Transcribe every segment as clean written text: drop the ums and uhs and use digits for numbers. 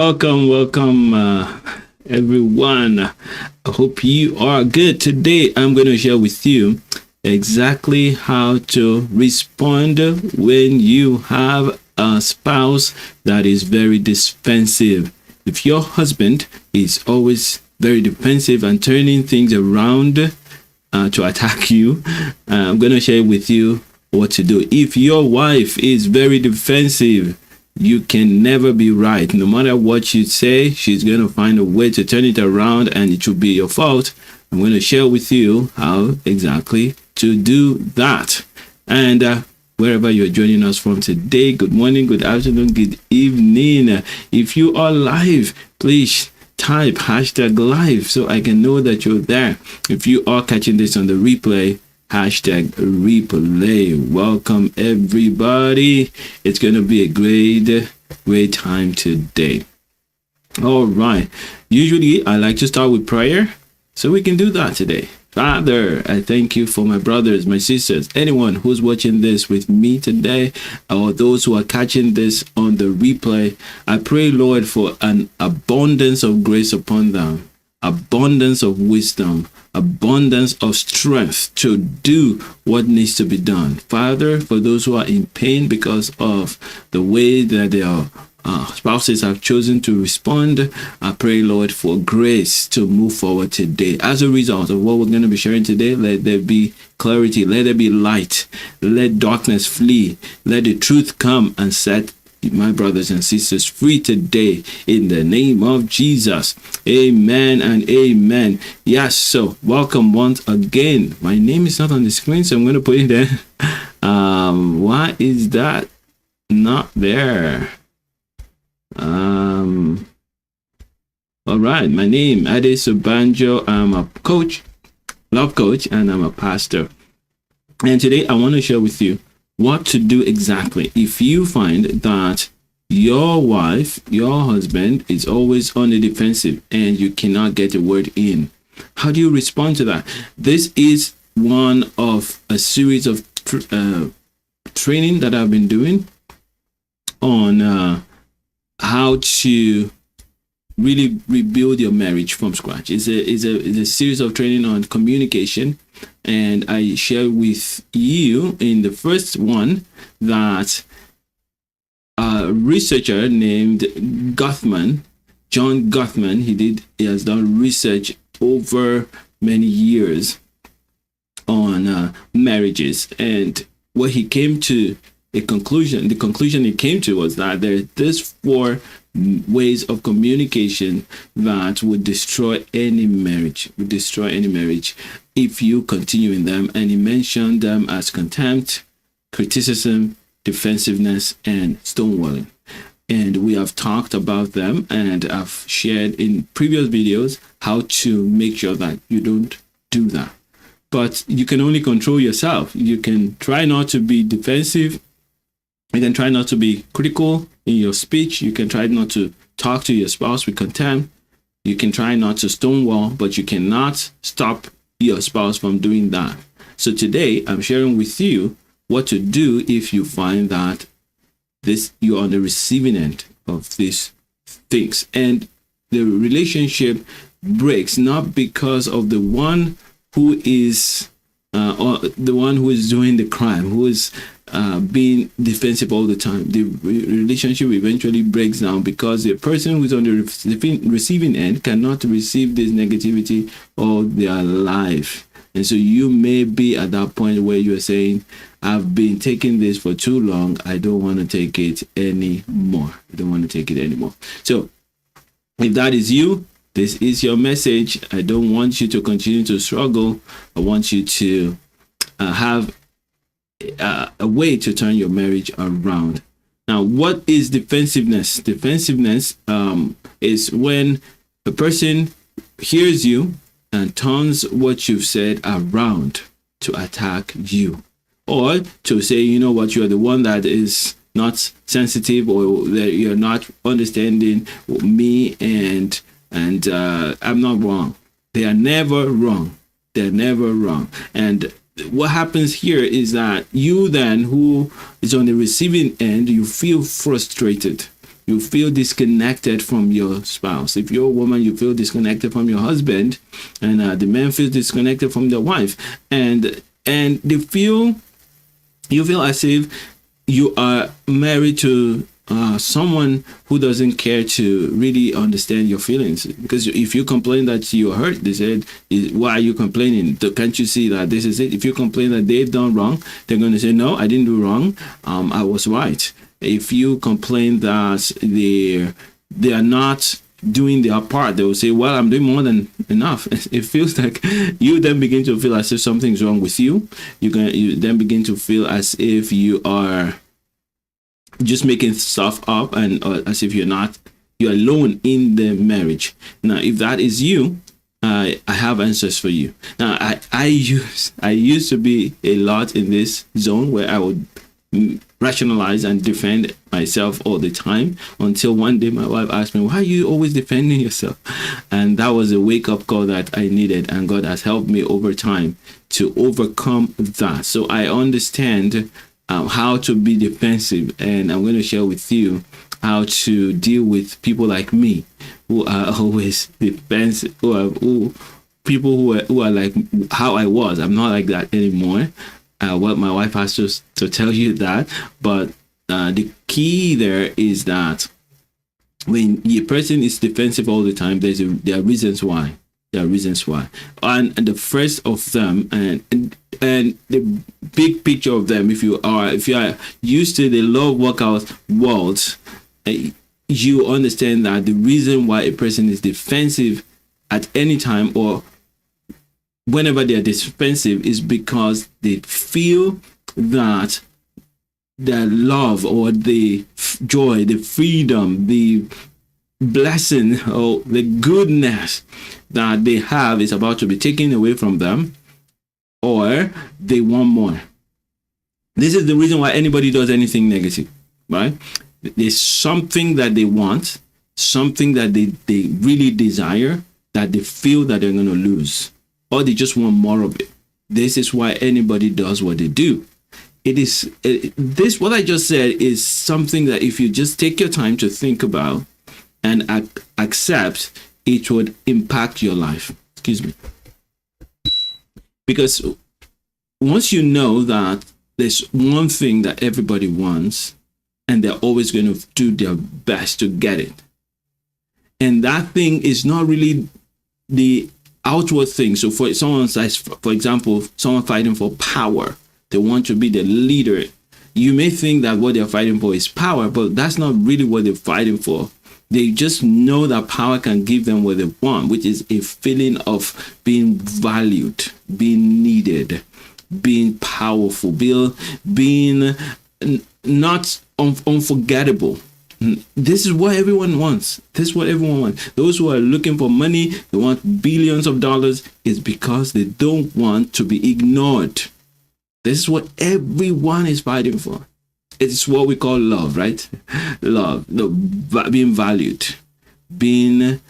Welcome, everyone. I hope you are good. Today, I'm going to share with you exactly how to respond when you have a spouse that is very defensive. If your husband is always very defensive and turning things around to attack you, I'm going to share with you what to do. If your wife is very defensive, you can never be right. No matter what you say, she's going to find a way to turn it around and it will be your fault. I'm going to share with you how exactly to do that. And wherever you're joining us from today, good morning, good afternoon, good evening. If you are live, please type #live so I can know that you're there. If you are catching this on the replay, #replay. Welcome everybody. It's going to be a great time today. All right. Usually I like to start with prayer, so we can do that today. Father, I thank you for my brothers, my sisters, anyone who's watching this with me today, or those who are catching this on the replay. I pray, Lord, for an abundance of grace upon them, abundance of wisdom, abundance of strength to do what needs to be done. Father, for those who are in pain because of the way that their spouses have chosen to respond, I pray, Lord, for grace to move forward today. As a result of what we're going to be sharing today, let there be clarity, let there be light, let darkness flee, let the truth come and set my brothers and sisters free today in the name of Jesus. Amen and amen. Yes, so welcome once again. My name is not on the screen, so I'm going to put it there. Why is that not there? All right, my name Ade Subanjo. I'm a coach, love coach, and I'm a pastor. And today I want to share with you what to do exactly if you find that your wife, your husband is always on the defensive and you cannot get a word in. How do you respond to that? This is one of a series of training that I've been doing on how to really rebuild your marriage from scratch. It's a series of training on communication. And I share with you in the first one that a researcher named John Gottman, he has done research over many years on marriages, and what he came to the conclusion he came to was that there are these 4 ways of communication that would destroy any marriage, if you continue in them. And he mentioned them as contempt, criticism, defensiveness, and stonewalling. And we have talked about them, and I've shared in previous videos how to make sure that you don't do that. But you can only control yourself. You can try not to be defensive. You can try not to be critical in your speech. You can try not to talk to your spouse with contempt. You can try not to stonewall, but you cannot stop your spouse from doing that. So today I'm sharing with you what to do if you find that you're on the receiving end of these things and the relationship breaks, not because of the one who is or the one who is doing the crime, who is being defensive all the time. The relationship eventually breaks down because the person who's on the receiving end cannot receive this negativity all their life. And so you may be at that point where you're saying, I've been taking this for too long. I don't want to take it anymore. So if that is you, this is your message. I don't want you to continue to struggle. I want you to have a way to turn your marriage around. Now, what is defensiveness? Defensiveness is when a person hears you and turns what you've said around to attack you, or to say, you know what, you're the one that is not sensitive, or that you're not understanding me, and I'm not wrong. They are never wrong. And what happens here is that you then, who is on the receiving end, you feel frustrated. you feel disconnected from your spouse. If you're a woman, you feel disconnected from your husband, and the man feels disconnected from their wife, and you feel as if you are married to someone who doesn't care to really understand your feelings. Because if you complain that you're hurt, they said, why are you complaining? Can't you see that this is it? If you complain that they've done wrong, they're going to say, no, I didn't do wrong. I was right. If you complain that they are not doing their part, they will say, well, I'm doing more than enough. It feels like you then begin to feel as if something's wrong with you. You then begin to feel as if you are just making stuff up, and as if you're alone in the marriage. Now, if that is you, I have answers for you. Now, I used to be a lot in this zone where I would rationalize and defend myself all the time, until one day my wife asked me, why are you always defending yourself? And that was a wake-up call that I needed, and God has helped me over time to overcome that. So I understand how to be defensive, and I'm going to share with you how to deal with people like me who are always defensive, people who are like how I was. I'm not like that anymore. Well, my wife has to tell you that, but the key there is that when a person is defensive all the time, there are reasons why. There are reasons why, and the first of them, and the big picture of them, if you are used to the love workout world, you understand that the reason why a person is defensive at any time or whenever they are defensive is because they feel that the love or the joy, the freedom, the blessing or the goodness that they have is about to be taken away from them, or they want more. This is the reason why anybody does anything negative, right? There's something that they want, something that they really desire, that they feel that they're going to lose, or they just want more of it. This is why anybody does what they do. What I just said is something that if you just take your time to think about and accept, it would impact your life. Excuse me. Because once you know that there's one thing that everybody wants, and they're always going to do their best to get it, and that thing is not really the outward thing. So for example, someone fighting for power, they want to be the leader. You may think that what they're fighting for is power, but that's not really what they're fighting for. They just know that power can give them what they want, which is a feeling of being valued, being needed, being powerful, being not unforgettable. This is what everyone wants. Those who are looking for money, they want billions of dollars, is because they don't want to be ignored. This is what everyone is fighting for. It's what we call love, right? Love, being valued, being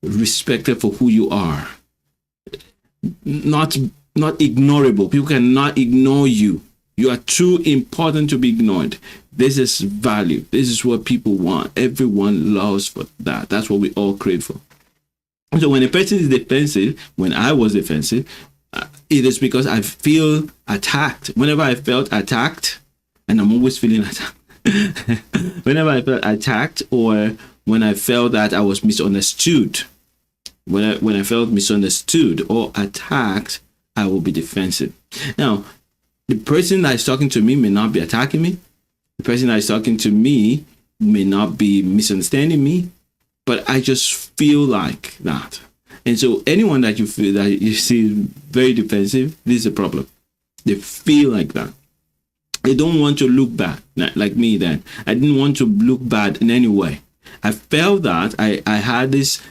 respected for who you are, not ignorable. People cannot ignore you. You are too important to be ignored. This is value. This is what people want. Everyone loves for that. That's what we all crave for. So when a person is defensive, when I was defensive, it is because I feel attacked. Whenever I felt attacked, and I'm always feeling attacked. Whenever I felt attacked, or when I felt that I was misunderstood, when I felt misunderstood or attacked, I will be defensive. Now, the person that is talking to me may not be attacking me. The person that is talking to me may not be misunderstanding me, but I just feel like that. And so anyone that you feel that you see very defensive, this is a problem. They feel like that. They don't want to look bad, like me then. I didn't want to look bad in any way. I felt that I had this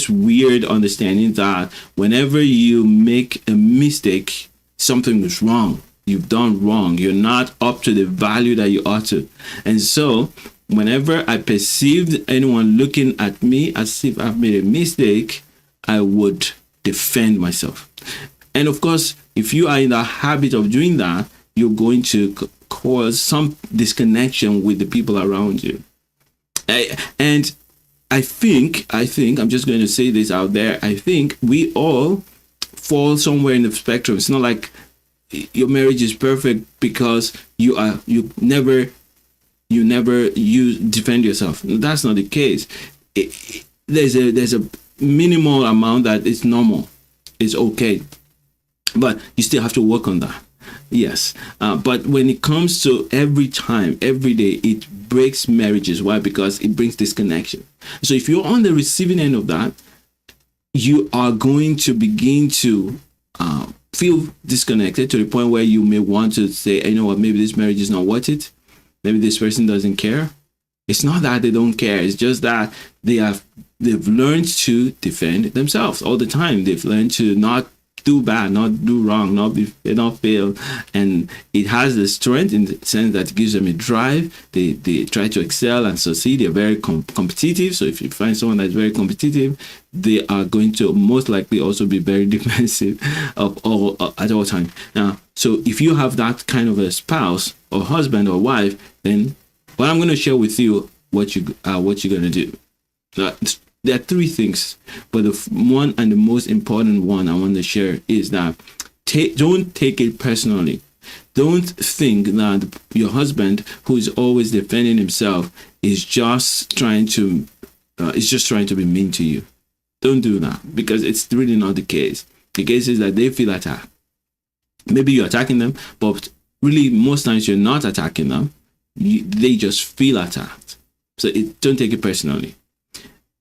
weird understanding that whenever you make a mistake, something is wrong. You've done wrong. You're not up to the value that you ought to. And so whenever I perceived anyone looking at me as if I've made a mistake, I would defend myself. And of course, if you are in the habit of doing that, you're going to cause some disconnection with the people around you. And I think I'm just going to say this out there. I think we all fall somewhere in the spectrum. It's not like your marriage is perfect because you never defend yourself. That's not the case. There's a minimal amount that is normal. It's okay, but you still have to work on that. Yes, but when it comes to every time, every day, it breaks marriages. Why? Because it brings disconnection. So if you're on the receiving end of that, you are going to begin to feel disconnected to the point where you may want to say, you know what, maybe this marriage is not worth it. Maybe this person doesn't care. It's not that they don't care. It's just that they've learned to defend themselves all the time. They've learned to not do bad, not do wrong, not fail, and it has the strength in the sense that it gives them a drive. They try to excel and succeed. They're very competitive. So if you find someone that's very competitive, they are going to most likely also be very defensive at all times. Now, so if you have that kind of a spouse or husband or wife, then well, I'm going to share with you what you're going to do. There are three things, but the one and the most important one I want to share is that don't take it personally. Don't think that your husband, who is always defending himself, is just trying to be mean to you. Don't do that, because it's really not the case. The case is that they feel attacked. Maybe you're attacking them, but really most times you're not attacking them. They just feel attacked. So don't take it personally.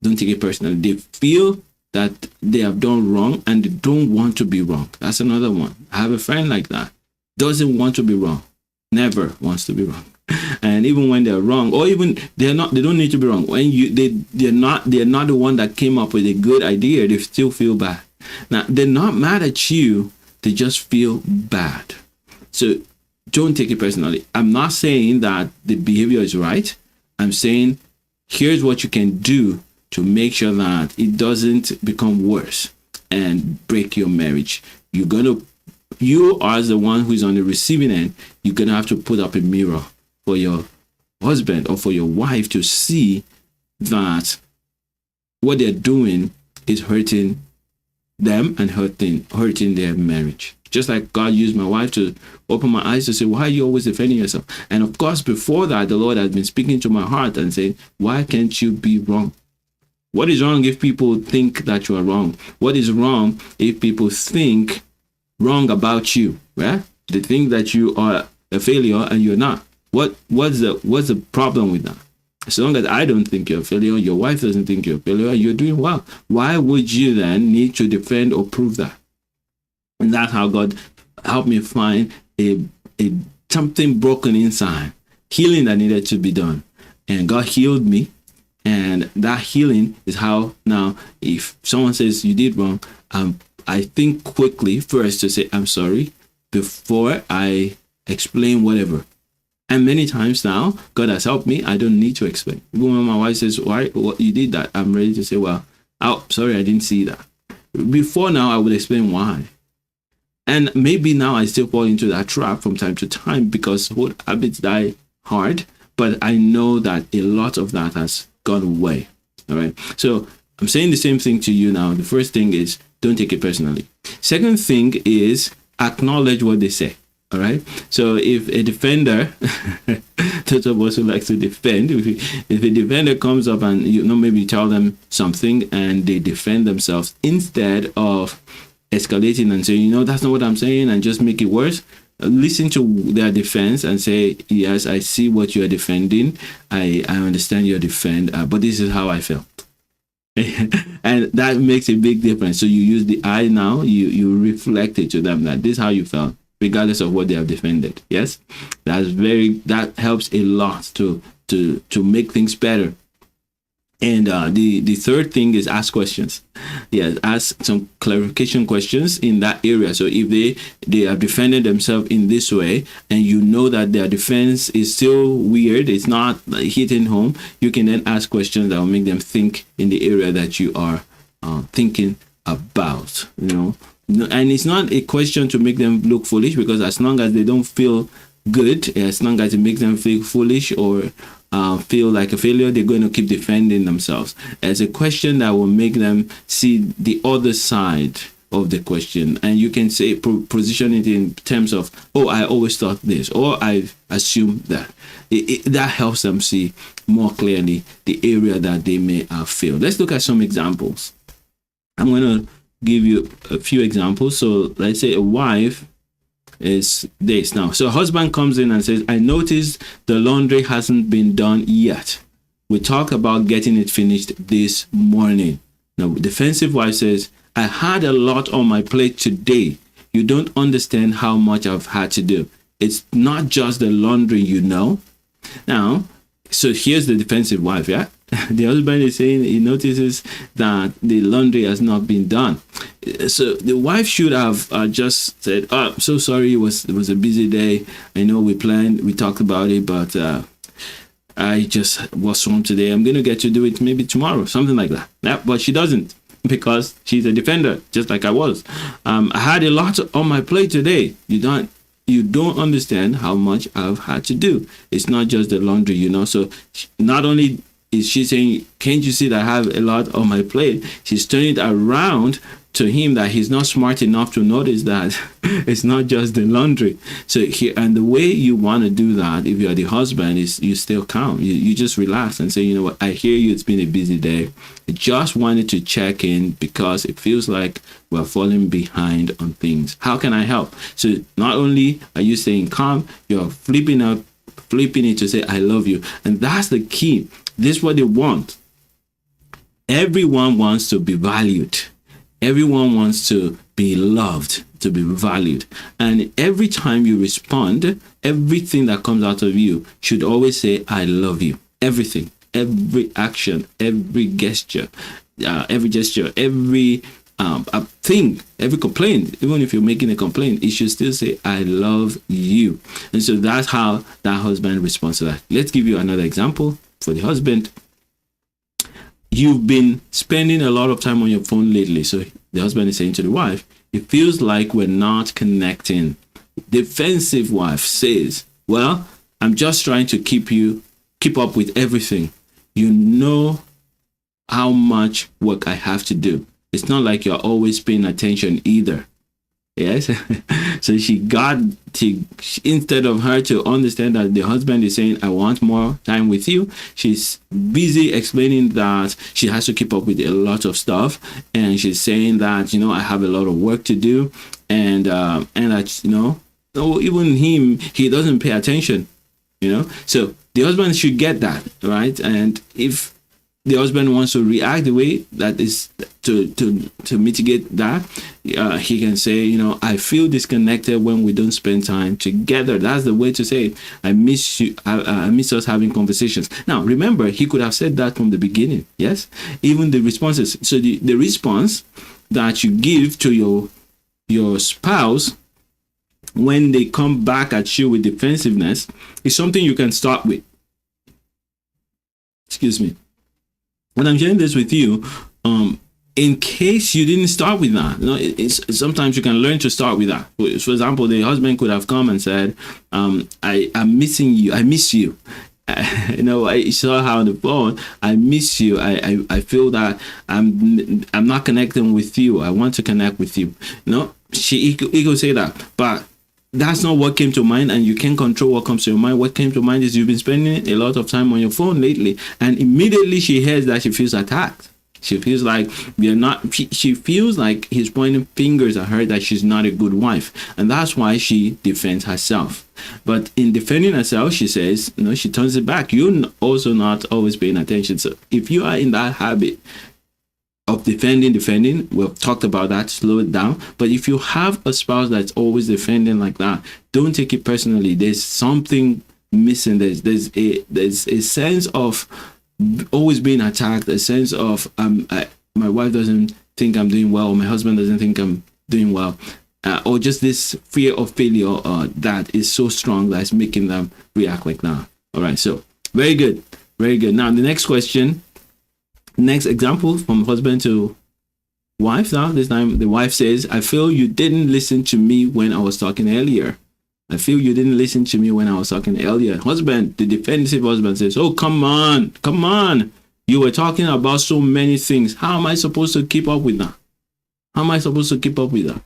Don't take it personally. They feel that they have done wrong and they don't want to be wrong. That's another one. I have a friend like that. Doesn't want to be wrong. Never wants to be wrong. And even when they're wrong, or even they don't need to be wrong. When they're not the one that came up with a good idea, they still feel bad. Now, they're not mad at you. They just feel bad. So don't take it personally. I'm not saying that the behavior is right. I'm saying here's what you can do to make sure that it doesn't become worse and break your marriage. You as the one who's on the receiving end, you're gonna have to put up a mirror for your husband or for your wife to see that what they're doing is hurting them and hurting their marriage. Just like God used my wife to open my eyes to say, why are you always defending yourself? And of course, before that, the Lord has been speaking to my heart and saying, why can't you be wrong? What is wrong if people think that you are wrong? What is wrong if people think wrong about you? Right? They think that you are a failure and you're not. What's the problem with that? As long as I don't think you're a failure, your wife doesn't think you're a failure, you're doing well. Why would you then need to defend or prove that? And that's how God helped me find a something broken inside, healing that needed to be done. And God healed me. And that healing is how now, if someone says you did wrong, I think quickly first to say, I'm sorry, before I explain whatever. And many times now, God has helped me. I don't need to explain. Even when my wife says, why, what you did that, I'm ready to say, well, sorry, I didn't see that. Before now, I would explain why. And maybe now I still fall into that trap from time to time because old habits die hard. But I know that a lot of that has gone away. All right. So I'm saying the same thing to you now. The first thing is don't take it personally. Second thing is acknowledge what they say. All right. So if a defender, those of us who like to defend, if a defender comes up and maybe you tell them something and they defend themselves instead of escalating and saying, that's not what I'm saying, and just make it worse. Listen to their defense and say, yes, I see what you are defending. I understand your defense, but this is how I felt. And that makes a big difference. So you use the I now, you reflect it to them that this is how you felt, regardless of what they have defended. Yes, that helps a lot to make things better. And the third thing is ask questions. Yes, ask some clarification questions in that area. So if they have defended themselves in this way, and you know that their defense is still weird, it's not hitting home, you can then ask questions that will make them think in the area that you are thinking about. And it's not a question to make them look foolish, because as long as they don't feel good, as long as it makes them feel foolish or feel like a failure, they're going to keep defending themselves. As a question that will make them see the other side of the question, and you can say position it in terms of, oh, I always thought this, or I assumed that. That helps them see more clearly the area that they may have failed. Let's look at some examples. I'm going to give you a few examples. So let's say a wife is this now. So a husband comes in and says, I noticed the laundry hasn't been done yet. We talked about getting it finished this morning. Now, defensive wife says, I had a lot on my plate today. You don't understand how much I've had to do. It's not just the laundry, you know. Now, so here's the defensive wife, yeah? The husband is saying he notices that the laundry has not been done. So the wife should have just said, oh, I'm so sorry, it was a busy day. I know we talked about it, but I just was swamped today. I'm going to get to do it maybe tomorrow, something like that. Yeah, but she doesn't, because she's a defender, just like I was. I had a lot on my plate today. You don't understand how much I've had to do. It's not just the laundry, you know. So not only is she saying, can't you see that I have a lot on my plate? She's turning it around to him that he's not smart enough to notice that it's not just the laundry. So here, and the way you want to do that, if you're the husband, is you still calm. You just relax and say, you know what, I hear you, it's been a busy day. I just wanted to check in because it feels like we're falling behind on things. How can I help? So not only are you staying calm, you're flipping it to say, I love you. And that's the key. This is what they want. Everyone wants to be valued. Everyone wants to be loved, to be valued. And every time you respond, everything that comes out of you should always say, I love you. Everything, every action, every gesture, every thing, every complaint, even if you're making a complaint, it should still say, I love you. And so that's how that husband responds to that. Let's give you another example for the husband. You've been spending a lot of time on your phone lately. So the husband is saying to the wife, it feels like we're not connecting. Defensive wife says, well, I'm just trying to keep up with everything. You know how much work I have to do. It's not like you're always paying attention either. Yes. So instead of her to understand that the husband is saying, I want more time with you, she's busy explaining that she has to keep up with a lot of stuff. And she's saying that, you know, I have a lot of work to do. And that, you know, even he doesn't pay attention, you know. So the husband should get that, right? And if the husband wants to react the way that is to mitigate that, he can say, you know, I feel disconnected when we don't spend time together. That's the way to say it. I miss you. I miss us having conversations. Now, remember, he could have said that from the beginning. Yes, even the responses. So the response that you give to your spouse when they come back at you with defensiveness is something you can start with. Excuse me. When I'm sharing this with you, in case you didn't start with that, you know, sometimes you can learn to start with that. For example, the husband could have come and said, I'm missing you. I miss you. You know, I saw her on the phone. I miss you. I feel that I'm not connecting with you. I want to connect with you. You know, he could say that, but that's not what came to mind, and you can't control what comes to your mind. What came to mind is you've been spending a lot of time on your phone lately, and immediately she hears that, she feels attacked. She feels like she feels like he's pointing fingers at her, that she's not a good wife, and that's why she defends herself. But in defending herself, she says, you know, she turns it back. You're also not always paying attention. So if you are in that habit of defending, we've talked about that, slow it down. But if you have a spouse that's always defending like that, don't take it personally. There's something missing. There's a sense of always being attacked, a sense of my wife doesn't think I'm doing well, or my husband doesn't think I'm doing well, or just this fear of failure that is so strong that's making them react like that. All right, so very good. Now the next question. Next example, from husband to wife. Now this time the wife says, I feel you didn't listen to me when I was talking earlier. I feel you didn't listen to me when I was talking earlier. Husband, the defensive husband says, oh, come on. You were talking about so many things. How am I supposed to keep up with that? How am I supposed to keep up with that?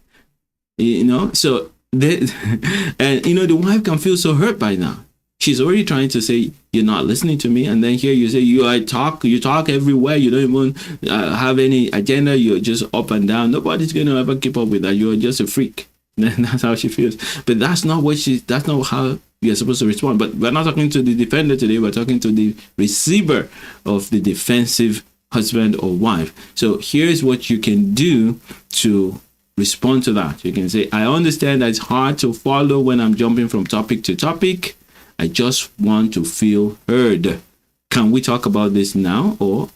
So the wife can feel so hurt by now. She's already trying to say, you're not listening to me. And then here you say, you talk everywhere. You don't even have any agenda. You're just up and down. Nobody's going to ever keep up with that. You're just a freak. That's how she feels. But that's not how you're supposed to respond. But we're not talking to the defender today. We're talking to the receiver of the defensive husband or wife. So here's what you can do to respond to that. You can say, I understand that it's hard to follow when I'm jumping from topic to topic. I just want to feel heard. Can we talk about this now, or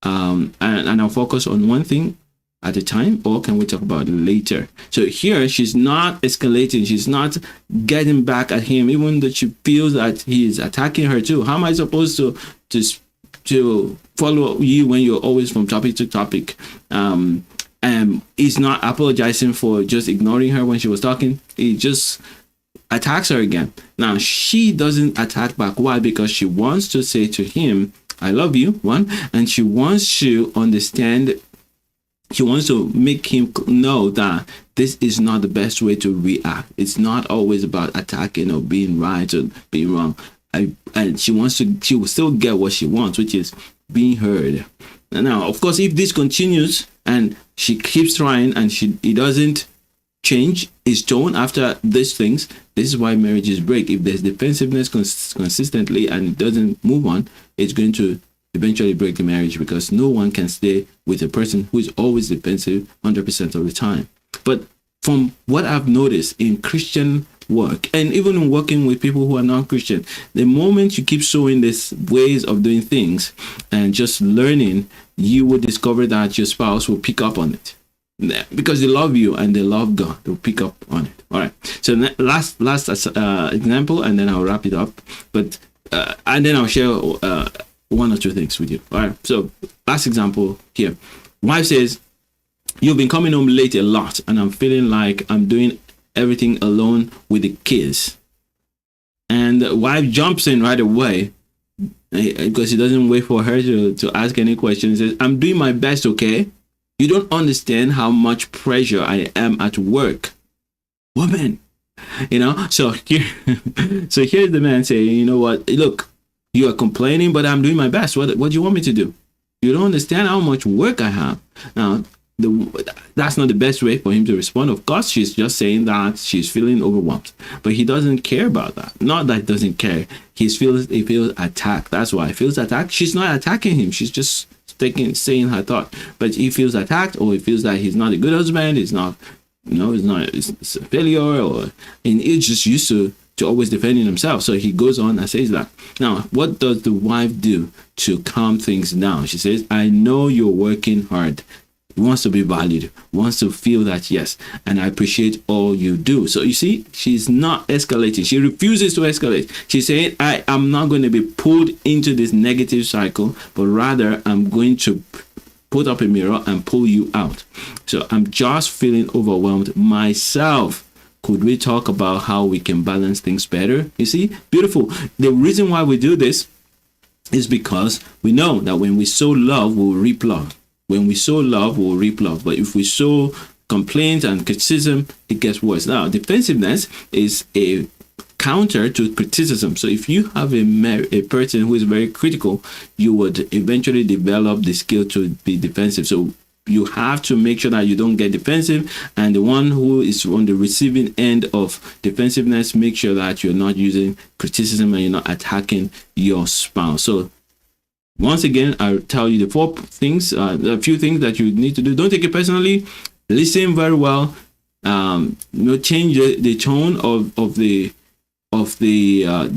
and I'll focus on one thing at a time, or can we talk about it later? So here she's not escalating. She's not getting back at him, even though she feels that he is attacking her too. How am I supposed to follow you when you're always from topic to topic? He's not apologizing for just ignoring her when she was talking. He just attacks her again. Now she doesn't attack back. Why? Because she wants to say to him, I love you, one, and she wants to understand. She wants to make him know that this is not the best way to react. It's not always about attacking or being right or being wrong. And she will still get what she wants, which is being heard. Now, of course, if this continues and she keeps trying and he doesn't change his tone after these things, this is why marriages break. If there's defensiveness consistently and it doesn't move on, it's going to eventually break the marriage, because no one can stay with a person who is always defensive 100% of the time. But from what I've noticed in Christian work, and even in working with people who are non-Christian, the moment you keep showing these ways of doing things and just learning, you will discover that your spouse will pick up on it, because they love you and they love God. They'll pick up on it. All right. So last example, and then I'll wrap it up. But and then I'll share one or two things with you. All right. So last example here. Wife says, you've been coming home late a lot, and I'm feeling like I'm doing everything alone with the kids. And the wife jumps in right away, because he doesn't wait for her to ask any questions. He says, I'm doing my best, okay? You don't understand how much pressure I am at work. Woman, so here's the man saying, you know what? Look, you are complaining, but I'm doing my best. What do you want me to do? You don't understand how much work I have. Now, that's not the best way for him to respond. Of course, she's just saying that she's feeling overwhelmed, but he doesn't care about that. Not that he doesn't care. He feels attacked. That's why he feels attacked. She's not attacking him. She's just saying her thought. But he feels attacked, or he feels that he's not a good husband. He's not, it's a failure, and he's just used to always defending himself. So he goes on and says that. Now, what does the wife do to calm things down? She says, I know you're working hard. Wants to be valued, wants to feel that, yes, and I appreciate all you do. So you see, she's not escalating. She refuses to escalate. She's saying, I am not going to be pulled into this negative cycle, but rather I'm going to put up a mirror and pull you out. So I'm just feeling overwhelmed myself. Could we talk about how we can balance things better? You see, beautiful. The reason why we do this is because we know that when we sow love, we'll reap love. When we sow love, we'll reap love. But if we sow complaint and criticism, it gets worse. Now, defensiveness is a counter to criticism. So if you have a person who is very critical, you would eventually develop the skill to be defensive. So you have to make sure that you don't get defensive, and the one who is on the receiving end of defensiveness, make sure that you're not using criticism and you're not attacking your spouse. So once again, I'll tell you the four things, a few things that you need to do. Don't take it personally. Listen very well. Change the tone of the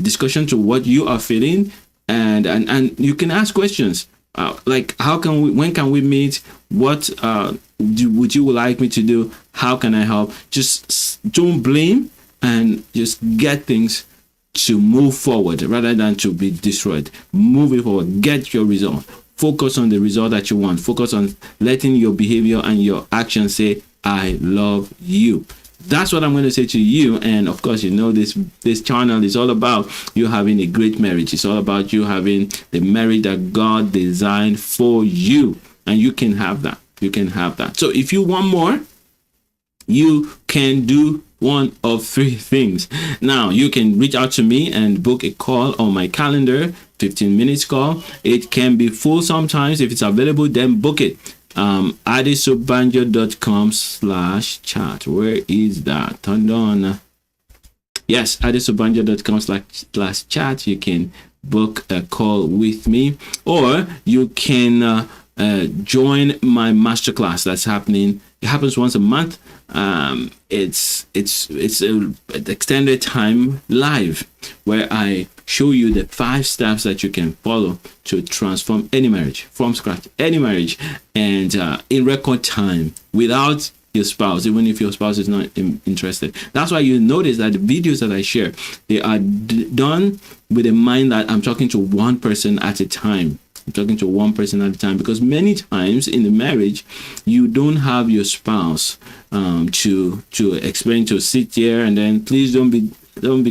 discussion to what you are feeling, and you can ask questions like, when can we meet? What would you like me to do? How can I help? Just don't blame, and just get things to move forward rather than to be destroyed. Move it forward. Get your result. Focus on the result that you want. Focus on letting your behavior and your actions say, I love you. that's what I'm going to say to you. And of course, you know, this channel is all about you having a great marriage. It's all about you having the marriage that God designed for you, and you can have that. You can have that. So if you want more, you can do one of three things. Now, you can reach out to me and book a call on my calendar, 15 minutes call. It can be full sometimes. If it's available, then book it. adesobanjo.com/chat. Where is that? Turn on. Yes, adesobanjo.com/chat. You can book a call with me, or you can join my masterclass that's happening. It happens once a month. It's an extended time live where I show you the 5 steps that you can follow to transform any marriage from scratch, any marriage, and in record time without your spouse, even if your spouse is not interested. That's why you notice that the videos that I share, they are done with a mind that I'm talking to one person at a time. I'm talking to one person at a time, because many times in the marriage, you don't have your spouse to explain, to sit here and then please don't be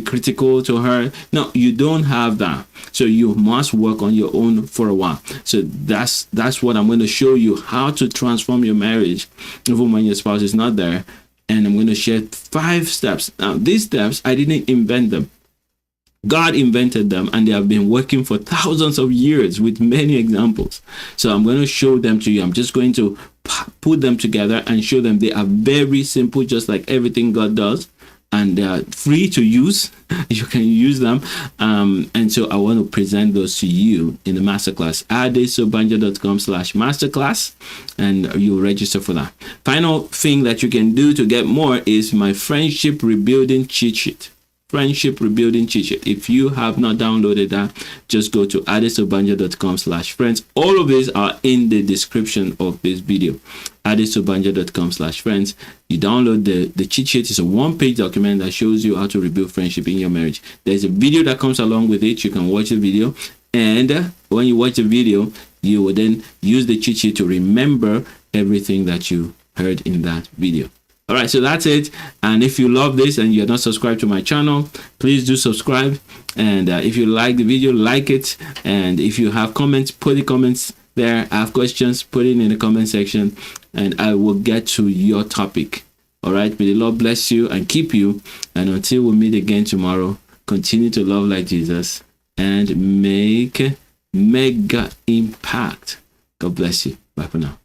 critical to her. No, you don't have that. So you must work on your own for a while. So that's what I'm going to show you, how to transform your marriage even when your spouse is not there. And I'm going to share 5 steps. Now, these steps, I didn't invent them. God invented them, and they have been working for thousands of years with many examples. So I'm going to show them to you. I'm just going to put them together and show them. They are very simple, just like everything God does, and they are free to use. You can use them. And so I want to present those to you in the masterclass. adesobanjo.com/masterclass, and you register for that. Final thing that you can do to get more is my friendship rebuilding cheat sheet. Friendship rebuilding cheat sheet. If you have not downloaded that, just go to adesobanjo.com/friends. All of these are in the description of this video. adesobanjo.com/friends. You download the cheat sheet. It's a 1-page document that shows you how to rebuild friendship in your marriage. There's a video that comes along with it. You can watch the video, and when you watch the video, you will then use the cheat sheet to remember everything that you heard in that video. All right, so that's it. And if you love this and you're not subscribed to my channel, please do subscribe. And if you like the video, like it. And if you have comments, put the comments there. I have questions, put it in the comment section, and I will get to your topic. All right, may the Lord bless you and keep you. And until we meet again tomorrow, continue to love like Jesus and make mega impact. God bless you. Bye for now.